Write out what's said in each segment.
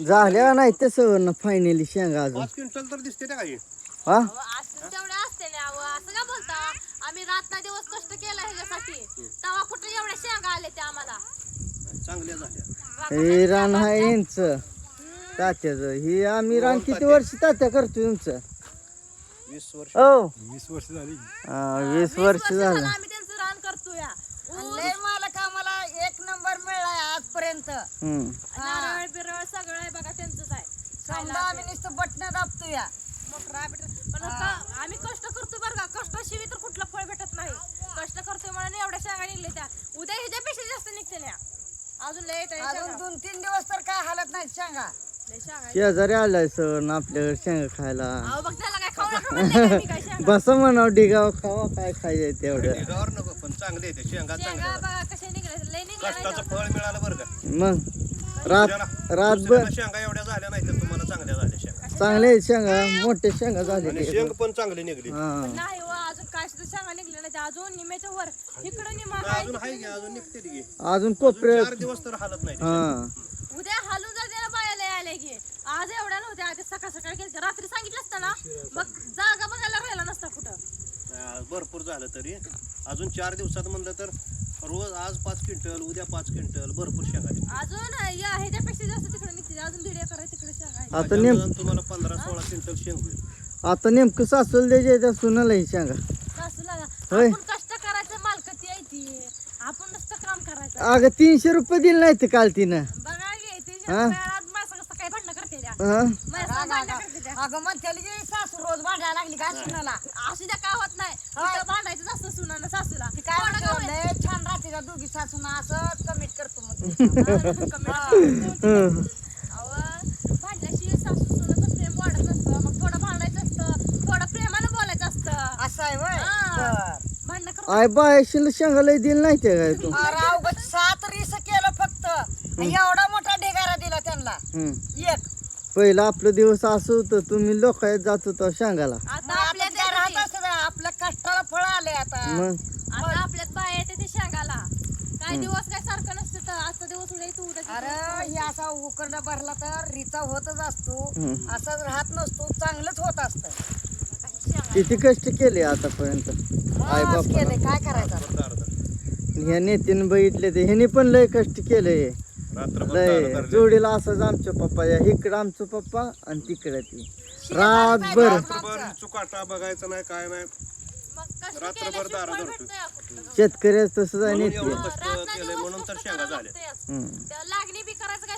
झाल्या नाही तसं फायनली शेंगा अजून 5 क्विंटल तर दिसते त्या काही हा असं तेवढे असते ना असं का बोलता आम्ही रात्र दिवस कष्ट केलं ह्याच्यासाठी तेव्हा कुठे एवढ्या शेंगा आले ते आम्हाला चांगल्या झाल्या. हे रान आहे यांचं तात्याचं हे आम्ही रान किती वर्ष तात्या करतो तुमचं 20 वर्ष हो 20 वर्ष झाली. 20 वर्ष झालं आम्ही त्यांचं रान करतो या लय मला कामाला 1 नंबर मिळालाय आजपर्यंत. नारळ बिरळ सगळं आहे बघा त्यांचंच आहे समजा आम्ही नुसतं बटणं दाबतो या. मोठरा पण आम्ही कष्ट करतो बरं का कष्टाशिवाय तर कुठलं फळ भेटत नाही कष्ट करतोय म्हणून एवढ्या शेंगा निघले त्या उद्या ह्याच्यापेक्षा जास्त निघते ना अजून लय येत अजून 2-3 दिवस तर काय हालत नाही शेंगा. शेजारी आलाय सण आपल्याकडे शेंगा खायला अहो बघ त्याला काय खाऊ नका म्हणले का मी काय शेंगा बसा म्हणाव डिगाव खावा काय खायचं तेवढं ढिगावर नको पण चांगले येते शेंगा शेंगा चांगल्या बघा कसे निघले लय निघले कष्टाचं फळ मिळालं बरं का. मग रातभर दुसऱ्याला शेंगा एवढ्या झाल्या नाही तर तुम्हाला चांगल्या झाल्या शेंगा चांगले आहेत शेंगा मोठे शेंगा झाले आणि ते. शेंग पण चांगली निघली. हा नाही हो अजून काय सुद्धा शेंगा निघले नाही अजून निम्याच्या वर इकडं निमा अजून आहे की अजून निघते की अजून कोपरे 4 दिवस तर हालत नाही. हा उद्या हालून जाते ना बायाला आले की आज एवढ्या नव्हत्या आधी सकाळ सकाळ गेले रात्री सांगितलं असतं ना मग जागा बघायला राहिला नसता कुठं भरपूर झालं तरी अजून 4 दिवसात म्हणलं तर रोज आज 5 क्विंटल उद्या 5 क्विंटल भरपूर शेंगा निघतील. अजून या ह्याच्यापेक्षा जास्त तिकडे निघते अजून 1.5 एकर तिकडे शेंगा आहे. आता नेम अजून तुम्हाला 15-16 क्विंटल शेंग होईल. आता नेमकं सासूल द्यायचे त्या सुनाला ही शेंगा सासूला होय. आपण कष्ट करायचं मालकती आहे ती आपण नुसतं काम करायचं अगं 300 रुपये दिले नाही ते काल तिनं बघा घे ते हा? माझं कसं काय भांडणं करते त्या हा माझ्या संग भांडणं करते त्या अगं म्हणतेली की सासू रोज भांडायला लागली काय सुनाला. अशी त्या काय होत नाही तिथं भांडायचं असतं सुनानं सासूला ती काय थोडं का म्हणते, लय छान राहते का दोघी सासूना असं कमीट करतो मग. होईना. अहो, भांडल्याशिवाय सासू सुनाचं प्रेम वाढत नसतं मग थोडं भांडायचं असतं थोडं प्रेमानं बोलायचं असतं असं आहे वय. हा. बर. भांडणं करतो आय बायशील शेंगा लय दिलं नाही ते काय तू अरे अवघड 7 रिस केलं फक्त एवढा मोठा ढेगारा दिला त्यांना. एक पहिलं आपलं दिवस असं होतं तुम्ही लोक जात होता शेंगाला आता मग आपल्या आता त्या राहत असतं ना, आपल्या कष्टाला फळ आले आता. मग आता आपल्यात बाय येते ते शेंगाला काही दिवस काय सारखं नसतं तर आजचा दिवस उद्या तू उद्या अरे हे असा उकरडा भरला तर रिचा होतच असतो हम्म. असाच राहत नसतो चांगलंच होत असतं. किती कष्ट केले आतापर्यंत आई मस्त बापा केलंय, काय करायचं आता? रात्रभर ह्या नेत्याने बघितले ते ह्याने पण लय कष्ट केले लय दारू जोडीला असंच आमचं पप्पा या इकडं आमचं पप्पा आणि तिकडे ती रातभर रात्रभर चुकाटा बघायचं नाही काय नाही मग कष्ट रात्रभर केल्याशिवाय दारा फळ धरतो. भेटतंय का कुठलं? शेतकऱ्याच तसंच आहे म्हणून नेते एवढं कष्ट रात्र केलंय दिवस म्हणून तर कष्ट शेंगा करावं झाल्या. लागतंयच. त्या लागणी बी करायचं काय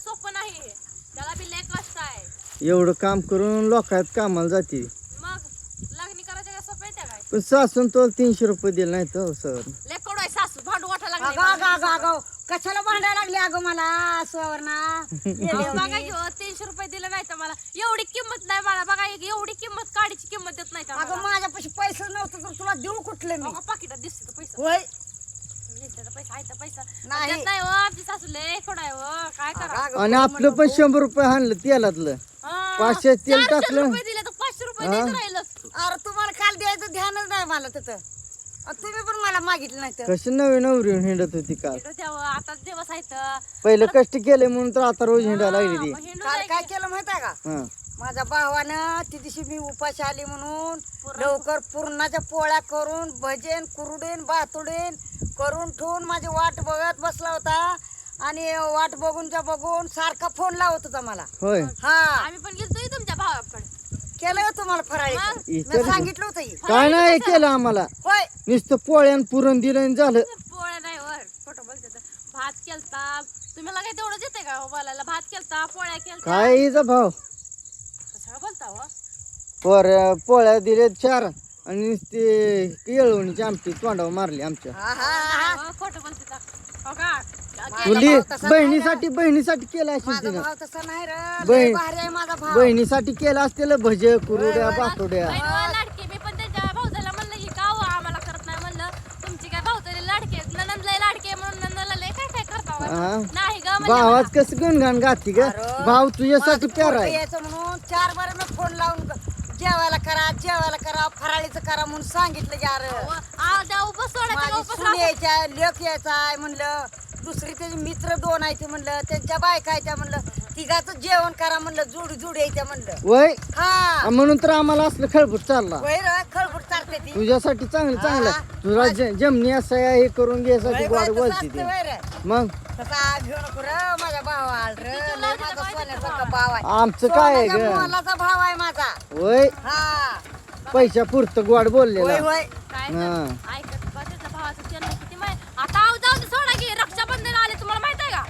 सोपं नाही त्याला बी लय कष्ट आहे एवढं काम करून लोकात कामाला जाते मग लागणी करायचं काय सोपं आहे त्या काय पण सासून तो 300 रुपये दिले नाही तर सर लय कडू आहे सासू भांडू वाटा अगं लागली अगं अगं अगं कशाला भांडायला लागली अगं मला असं ना. बघा घेऊ 300 रुपये दिले नाही तर मला एवढी किंमत नाही मला बघा एवढी किंमत काडीची किंमत देत नाही तर अगं माझ्यापाशी पैसे नव्हते तर तुला देऊ कुठले मी. पाकिटात दिसतो पैसा होय पैसा आहे तर पैसा नाही. देत नाही हो आमची सासू लय कडू आहे हो काय करा अगं, आणि आपलं पण 100 रुपये आणलं तेलातलं 500 तेल 400 टाकलं रुपये दिले तर 500 रुपये देत राहिलं अरे तुम्हाला काल द्यायचं ध्यानच नाही मला तिथं. तुम्ही पण मला मागितलं नाही तर. कशी नवीन नवरी हिंडत होती काल हिंडू द्यावं आता दिवस आहेत पहिलं कष्ट केले म्हणून तर आता रोज हिंडायला लागली ती मग हिंडू काल द्या काय की. केलं माहिती आहे का? हा माझ्या भावानं ती दिवशी मी उपाशी आली म्हणून लवकर पुरणाच्या पोळ्या करून भजन कुरडेन बातुडेन करून ठेवून माझी वाट बघत बसला होता आणि वाट बघून सारखा फोन लावत होता मला. होय हा आम्ही पण गेलतो तुमच्या भावाकडे केलं हो तुम्हाला फराळी इतर सांगितलं होतं ही. काय नाही केलं आम्हाला होय नुसतं पोळ्यान पुरण दिलं आणि झालं पोळ्या नाही वर फोटो बोलते तर. भात केलता तुम्हाला काही तेवढंच येते का हो बोलायला भात केलता पोळ्या केलता काय हिचा भाव सगळं बोलता हो पोळ्या दिले 4 आणि नुसती येळवणीची आमटी तोंडावर मारली आमच्या हा हा हा हो, खोटं बोलते तर. हो का मुली भाव तसा बहिणीसाठी केलं असेल माझा तिनं भाव तसा नाही रे लय बहीण- भारी आहे माझा भाव. बहिणीसाठी केलं असतील भजे कुरुड्या बातुड्या बहीण हो, लाडकी मी पण त्यांच्या भाऊजाला म्हणलं की का हो आम्हाला करत नाही म्हणलं तुमची काय भाऊजाली लाडकी आहेत ननंद लय लाडकी आहे म्हणून नंदला लय काय करता हो? हा. नाही ग म्हणलं भावात कसं गुणगान गाती ग अरे, भाव तुझ्यासाठी माझं प्यारा पोरगं आहे यायचं म्हणून 4 बार मी फोन लावून जेवायला करा फराळीचं करा म्हणून सांगितलं की अरे त्या उपस सोडायचा माझी उपस सून यायच्या लेख यायचा आहे म्हणलं दुसरी त्याचे मित्र 2 आहे ते म्हणलं त्यांच्या बायका आहे त्या म्हणलं तिघाचं जेवण करा म्हणलं, जोडी जोडी यायच्या म्हणलं. वय हा म्हणून तर आम्हाला असलं खळबूट चालला. वैर खळबूट चालते ती. तुझ्यासाठी चांगलं तुला जमनी असं हे करून घ्यायसाठी गोड बोलते ते. मग तसा घेऊ नको र माझ्या भावा र, लय माझा सोन्यासारखा भाव आहे. आमचं काय आहे सोन्याच्या ग? मोलाचा भाव आहे माझा. वय हा पैशा पुरतं गोड होय बोललेला. होय. काय हा ऐकत बा त्याच्या भावाचं चलन किती माहिती. आता आव जाऊ दे, सोडा की रक्षाबंधन आले, तुम्हाला माहित आहे का?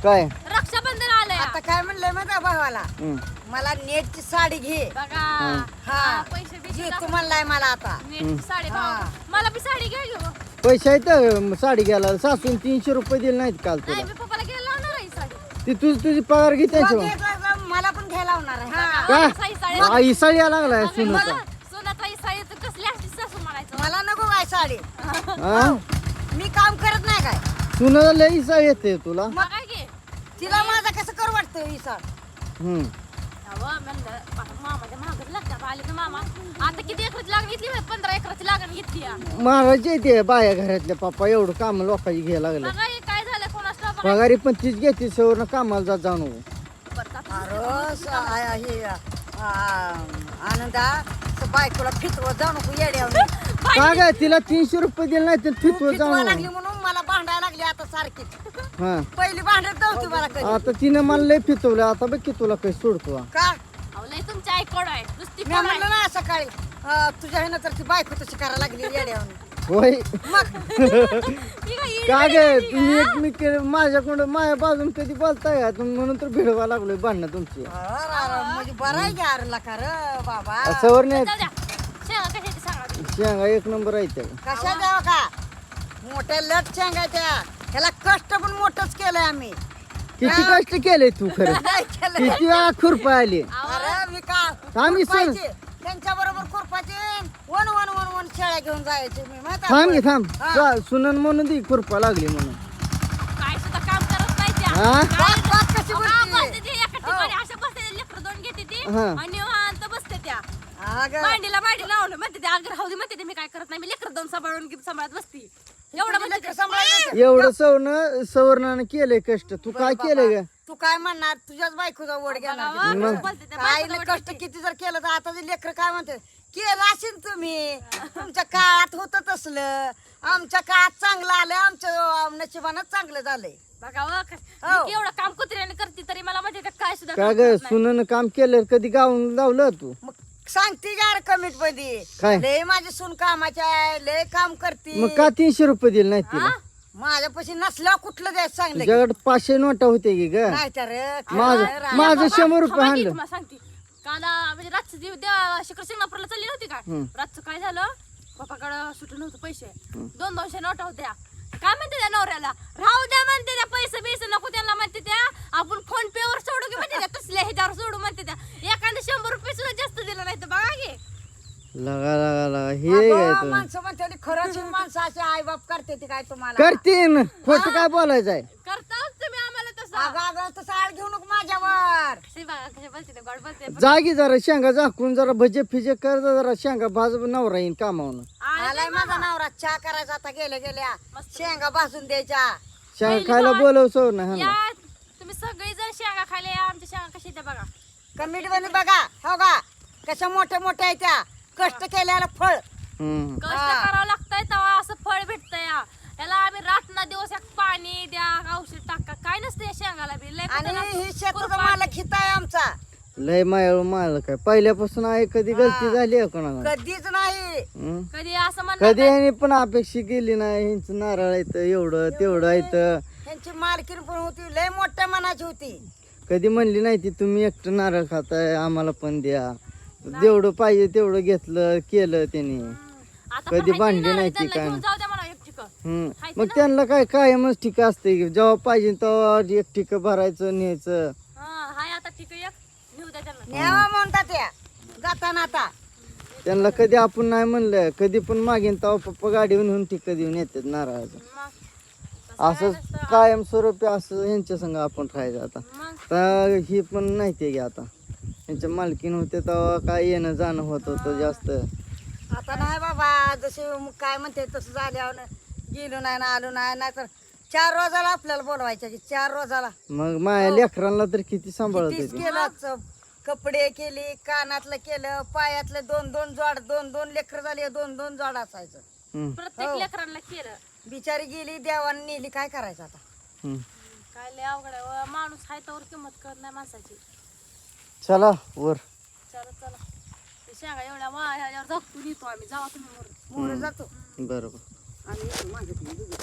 काय रक्षाबंधन आलंय. आता काय म्हणलंय माझ्या भावाला, हं. मला नेटची साडी घे. बघा हा पैसे घे बिशे तू म्हणलाय मला आता. नीट साडी हा. भाव. मला बी साडी घ्या घेऊ. पैसे आहेत साडी घ्यायला. सासून 300 रुपये दिले नाहीत काल नाही तुला. मी पप्पाला घ्यायला लावणार आहे ही साडी. ती तुझी पगार घे बघ, त्यांच्यावर. एक लाख मला पण घ्यायला लावणार आहे. हा. का साई साडी आई साडी यायला लागलाय सुनचा. मला सोनाताई साडी तर कसली असती सासू म्हणायचं. मला नको काय साडी, हा मी काम करत नाही काय. सुनाला लई साडी येते तुला. मग काय घे. तिला माझा कसं कर वाटतं ही साड. हम्म अहो म्हणलं मामाच्या महागच लागतात आले तर मामा. आता किती एकराची लागण घेतली 15 एकराची लागण घेतली या. महाराज येते बाया घरातल्या पप्पा एवढं काम लोकांची घ्यायला लागलं. बघा हे काय झालं कोणाच ठाऊक. पगारी पण तीच घेते सवरनं कामाला जाऊ नको. बरं, आता अरे हे आनंदा बायकोला फितवत जाऊ नको येड्यावर. का ग तिला 300 रुपये दिले नाही तर फितवर जाऊ फितवा नको. लागली म्हणून मला भांडायला लागली आता सारखीच. हा पहिली भांडत नव्हती मला कधी. आता तिनं मला लय फितवलं. आता बघ की तुला काही सोडतो. का अहो, लय तुमची आई कोण आहे नुसती मी कोण आहे. म्हणलं ना सकाळी तुझ्या ह्यानं तर ती बायको तशी करायला लागली येड्यावर. होय मग ही काय येडी का ग वेडी तुम्ही आहे. एकमेक माझ्याकडं माझ्या बाजून कधी बोलताय का तुम्ही? म्हणून तर भिडवा लागलोय भांडणं तुमची. म्हणजे बरं आहे की अरला का र बाबा. सवर नाही जाऊ द्या. शेंगा कशाची सांगा तुम्ही. शेंगा एक नंबर आहे त्या. कशा द्यावं का मोठ्या लट शेंगाच्या ह्याला कष्ट पण मोठंच केलंय आम्ही. किती कष्ट केले तू खरं. काय केलं किती वेळा खुरपा आली. अरे मी का आम्ही सण त्यांच्या बरोबर खुरपाचे वन वन वन वन शेळ्या घेऊन जायचे मी माहिती थांब घे आहे? थांब हा. सुनन म्हणून ती खुरपा लागली म्हणून. काय सुद्धा काम करत नाही त्या. हा? काय बात कशी हा, बोलते? बसते ती एका ठिकाणी अशा बसते लेकरं दोन घेते ती हा. आणि निवांत बसते त्या. अगं, मांडीला मांडी लावून म्हणते ते अगर राहू दे म्हणते ते मी काय करत नाही मी लेकर दोन सांभाळत बसती एवढं म्हणते लेकरं ते. सांभाळायचं. एवढं सवर्णानं केलंय कष्ट. तू काय केलंय ग? तू काय म्हणणार तुझ्याच बायकोचा वड घेणार बघा, ते. कसं बोलते त्या काय बायकोला कष्ट किती जर केलं तर आता जे लेकर काय म्हणते केलं असेल तुम्ही तुमच्या काळात होत तसलं आमच्या काळात चांगलं आलं आमच्या नशिबानं चांगलं झालंय. बघा व, हो. मी एवढं काम कुत्र्याने करते तरी मला म्हणते ते काय सुद्धा का काम ग करत नाही. सुनन काम केलं कधी गावून लावलं तू? मग सांगते यार कमीट मध्ये काय? लय माझी सून कामाची आहे लय काम करते मग का 300 रुपये दिले नाहीत तिला? हा? माझ्यापाशी नसल्यावर कुठलं द्यायचं सांगलं की? तुझ्याकडे 500 नोटा होते की ग? नाही तर माझं 100 रुपये थांबा की हाणलं. तुम्हाला सांगते काला म्हणजे रातचं शिखर शिंगणापूरला चालली नव्हती का हम्म. रातचं काय झालं पप्पाकडं सुटून नव्हतं पैसे 200 नोटा होत्या काय म्हणते त्या नवऱ्याला राहू द्या म्हणते त्या पैसे बिसे नको त्यांना म्हणते त्या आपण फोन पे वर सोडू की म्हणते त्या कसल्या ह्याच्यावर सोडू म्हणते त्या एखादं 100 रुपये सुद्धा जास्त दिलं नाही तर बघा घे लगा हे काय तू माणसं म्हणते खरंच माणसं असे आई बाप करते ते काय तुम्हाला करतीन खोट काय बोलायचंय? करताच तुम्ही आम्हाला तसं अगं अगं तसं आळ घेऊ नको माझ्यावर. कशी बघा कशी बोलते ते गोड बोलते जागी जरा शेंगा झाकून जरा भजे फिजे कर जरा शेंगा भाज नवरा येईन कामावून. आलाय माझा नवरा चहा करायचा आता गेल्या गेल्या शेंगा भाजून द्यायच्या. शेंगा खायला बोलव सो ना हा. या तुम्ही सगळी जण शेंगा खायला या आमच्या शेंगा कशी त्या बघा कमिटी मध्ये बघा हो का कशा मोठ्या मोठ्या आहेत त्या कष्ट केल्याला फळ. हम्म. कष्ट करावं लागतंय तेव्हा असं फळ भेटतंय याला आम्ही रातना दिवस एक पाणी द्या औषध टाका काय नसतं या शेंगाला बी लय आणि कुठं ही ना- शेताचा खुरपा- मालक हित आहे आमचा लय मायाळू माल काय पहिल्यापासून आहे कधी गलती झाली आहे कोणाला? कधीच नाही. हम्म? कधी असं म्हणणार कधी यांनी पण अपेक्षा केली नाही. ह्यांच नारळ येत एवढं तेवढं येत. त्यांची मालकीन पण होती लय मोठ्या मनाची होती. कधी म्हणली नाही ती तुम्ही एकटं नारळ खाताय आम्हाला पण द्या. जेवढं पाहिजे तेवढं घेतलं केलं त्यांनी. आता कधी पण भांडली हाय नाही ती ती त्यांना काय घेऊन जाऊ द्या मला एक ठिकाण हम्म. मग त्यांना काय कायमच ठिक असते जेव्हा पाहिजे तेव्हा एक ठिक भरायचं न्यायचं. हाय आता ठीक आहे एक नेऊ द्या त्यांना न्यावा म्हणतात त्या जाताना आता त्यांना कधी आपण नाही म्हणलं कधी पण मागेन तेव्हा पप्पा गाडीवर नेऊन ठिक देऊन येतात नारळाचं. मग असं कायमस्वरूपी असं ह्यांच्या संग आपण राहायचं आता. मग तर ही पण नाही ते की आता त्यांच्या मालकीन होते तेव्हा काय येणं जाणं होत होतं जास्त. आता नाही बाबा जसे काय म्हणते तसं झाल्यावर गेलो नाही ना आलो नाही नाहीतर 4 रोजाला आपल्याला बोलवायच्या की 4 रोजाला मग माझ्या लेकरांना तर किती सांभाळत तीच होती. केलं कपडे केले, कानातलं केलं, पायातलं 2-2 जोड, 2-2 लेकर झाले, 2-2 जोड असायचं. हम्म, प्रत्येक हो. लेकरांना केलं. बिचारी गेली देवाने नेली, काय करायचं आता. हम्म. काय लय अवघड आहे. माणूस हाय तर किंमत करत नाही माणसाची. चला वर. चला चला ते शेंगा एवढ्या ह्याच्यावर जगतून येतो आम्ही. जावा तुम्ही वर. मोर जातो बरोबर. आणि येतो माझ्याकडे.